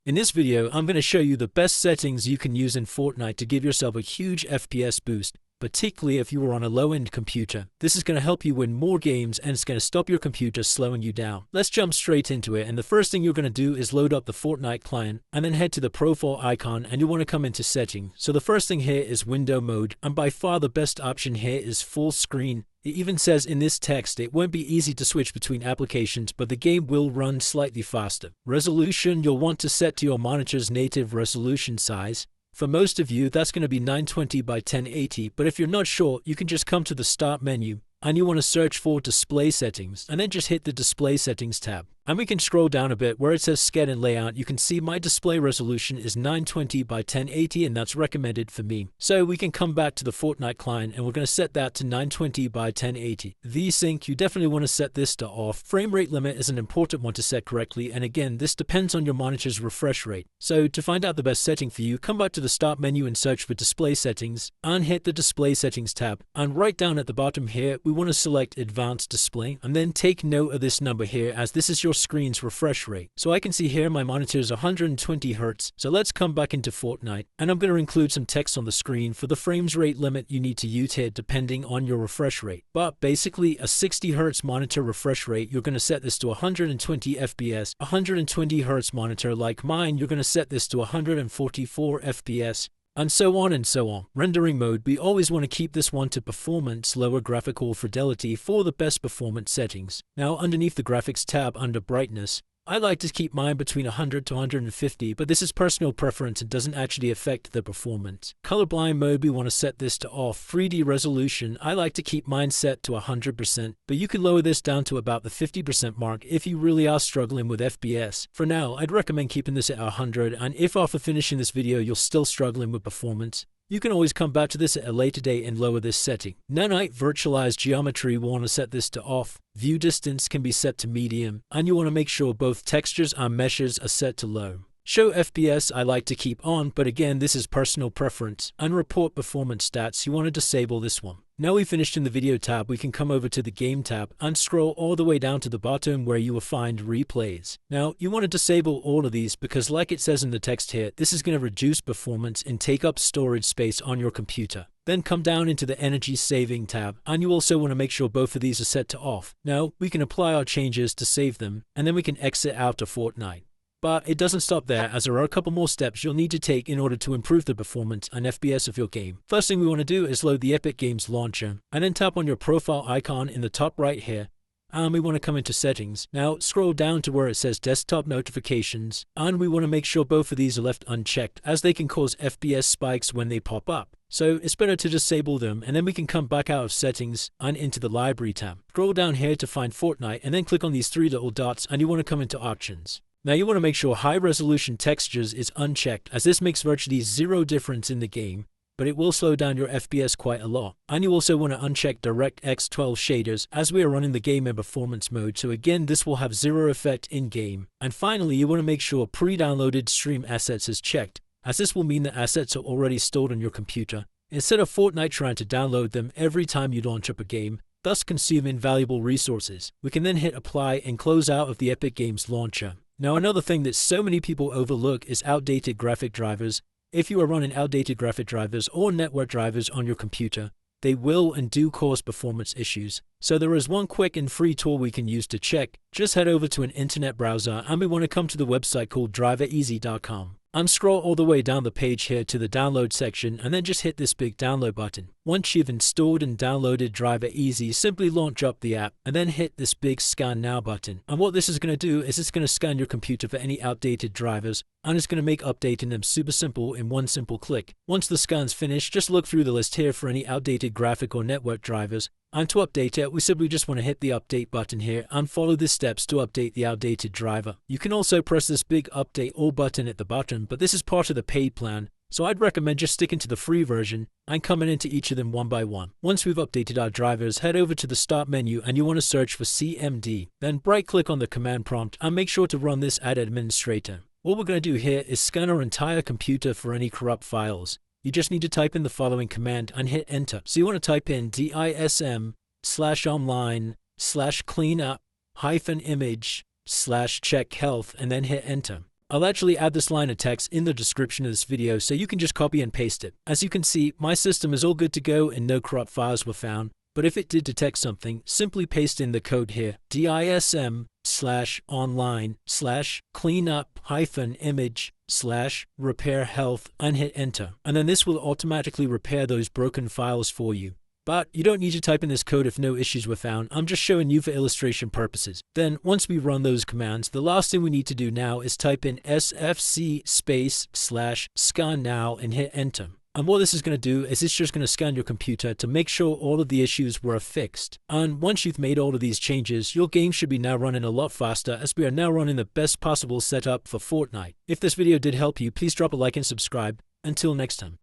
In this video, I'm going to show you the best settings you can use in Fortnite to give yourself a huge FPS boost, particularly if you are on a low-end computer. This is going to help you win more games and it's going to stop your computer slowing you down. Let's jump straight into it, and the first thing you're going to do is load up the Fortnite client and then head to the profile icon and you want to come into settings. So the first thing here is window mode, and by far the best option here is full screen. It even says in this text it won't be easy to switch between applications, but the game will run slightly faster. Resolution, you'll want to set to your monitor's native resolution size. For most of you, that's going to be 920 by 1080, but if you're not sure, you can just come to the Start menu and you want to search for Display Settings and then just hit the Display Settings tab. And we can scroll down a bit where it says Scan and Layout. You can see my display resolution is 920 by 1080 and that's recommended for me. So we can come back to the Fortnite client and we're going to set that to 920 by 1080. VSync, you definitely want to set this to off. Frame rate limit is an important one to set correctly, and again, this depends on your monitor's refresh rate. So to find out the best setting for you, come back to the Start menu and search for Display Settings and hit the Display Settings tab. And right down at the bottom here, we want to select Advanced Display and then take note of this number here, as this is your screen's refresh rate. So I can see here my monitor is 120 Hz. So let's come back into Fortnite and I'm going to include some text on the screen for the frames rate limit you need to use here depending on your refresh rate. But basically a 60 Hz monitor refresh rate, you're going to set this to 120 FPS. 120 Hz monitor like mine, you're going to set this to 144 FPS. And so on and so on. Rendering mode, we always want to keep this one to performance, lower graphical fidelity for the best performance settings. Now underneath the graphics tab under brightness, I like to keep mine between 100 to 150, but this is personal preference and doesn't actually affect the performance. Colorblind mode, we want to set this to off. 3D resolution, I like to keep mine set to 100%, but you can lower this down to about the 50% mark if you really are struggling with FPS. For now, I'd recommend keeping this at 100, and if after finishing this video you're still struggling with performance, you can always come back to this at a later date and lower this setting. Nanite virtualized geometry, we want to set this to off. View distance can be set to medium, and you want to make sure both textures and meshes are set to low. Show FPS I like to keep on, but again this is personal preference. And report performance stats, you want to disable this one. Now we finished in the video tab, we can come over to the game tab and scroll all the way down to the bottom where you will find replays. Now you want to disable all of these because like it says in the text here, this is going to reduce performance and take up storage space on your computer. Then come down into the energy saving tab and you also want to make sure both of these are set to off. Now we can apply our changes to save them and then we can exit out of Fortnite. But it doesn't stop there, as there are a couple more steps you'll need to take in order to improve the performance and FPS of your game. First thing we want to do is load the Epic Games launcher and then tap on your profile icon in the top right here. And we want to come into settings. Now scroll down to where it says desktop notifications, and we want to make sure both of these are left unchecked as they can cause FPS spikes when they pop up. So it's better to disable them, and then we can come back out of settings and into the library tab. Scroll down here to find Fortnite and then click on these three little dots and you want to come into options. Now you want to make sure high resolution textures is unchecked, as this makes virtually zero difference in the game, but it will slow down your FPS quite a lot. And you also want to uncheck DirectX 12 shaders as we are running the game in performance mode, so again this will have zero effect in game. And finally you want to make sure pre-downloaded stream assets is checked, as this will mean the assets are already stored on your computer, instead of Fortnite trying to download them every time you launch up a game, thus consuming valuable resources. We can then hit apply and close out of the Epic Games launcher. Now another thing that so many people overlook is outdated graphic drivers. If you are running outdated graphic drivers or network drivers on your computer, they will and do cause performance issues. So there is one quick and free tool we can use to check. Just head over to an internet browser and we want to come to the website called drivereasy.com. And scroll all the way down the page here to the download section and then just hit this big download button. Once you've installed and downloaded Driver Easy, simply launch up the app and then hit this big Scan Now button. And what this is going to do is it's going to scan your computer for any outdated drivers, and it's going to make updating them super simple in one simple click. Once the scan's finished, just look through the list here for any outdated graphic or network drivers. And to update it, we simply just want to hit the update button here and follow the steps to update the outdated driver. You can also press this big update all button at the bottom, but this is part of the paid plan. So I'd recommend just sticking to the free version and coming into each of them one by one. Once we've updated our drivers, head over to the Start menu and you want to search for CMD. Then right click on the command prompt and make sure to run this as administrator. What we're going to do here is scan our entire computer for any corrupt files. You just need to type in the following command and hit enter. So you want to type in dism/online/cleanup-image/check health and then hit enter. I'll actually add this line of text in the description of this video so you can just copy and paste it. As you can see, my system is all good to go and no corrupt files were found. But if it did detect something, simply paste in the code here, dism/online/cleanup-image/repair health and hit enter. And then this will automatically repair those broken files for you. But you don't need to type in this code if no issues were found. I'm just showing you for illustration purposes. Then once we run those commands, the last thing we need to do now is type in sfc/scan now and hit enter. And what this is going to do is it's just going to scan your computer to make sure all of the issues were fixed. And once you've made all of these changes, your game should be now running a lot faster, as we are now running the best possible setup for Fortnite. If this video did help you, please drop a like and subscribe. Until next time.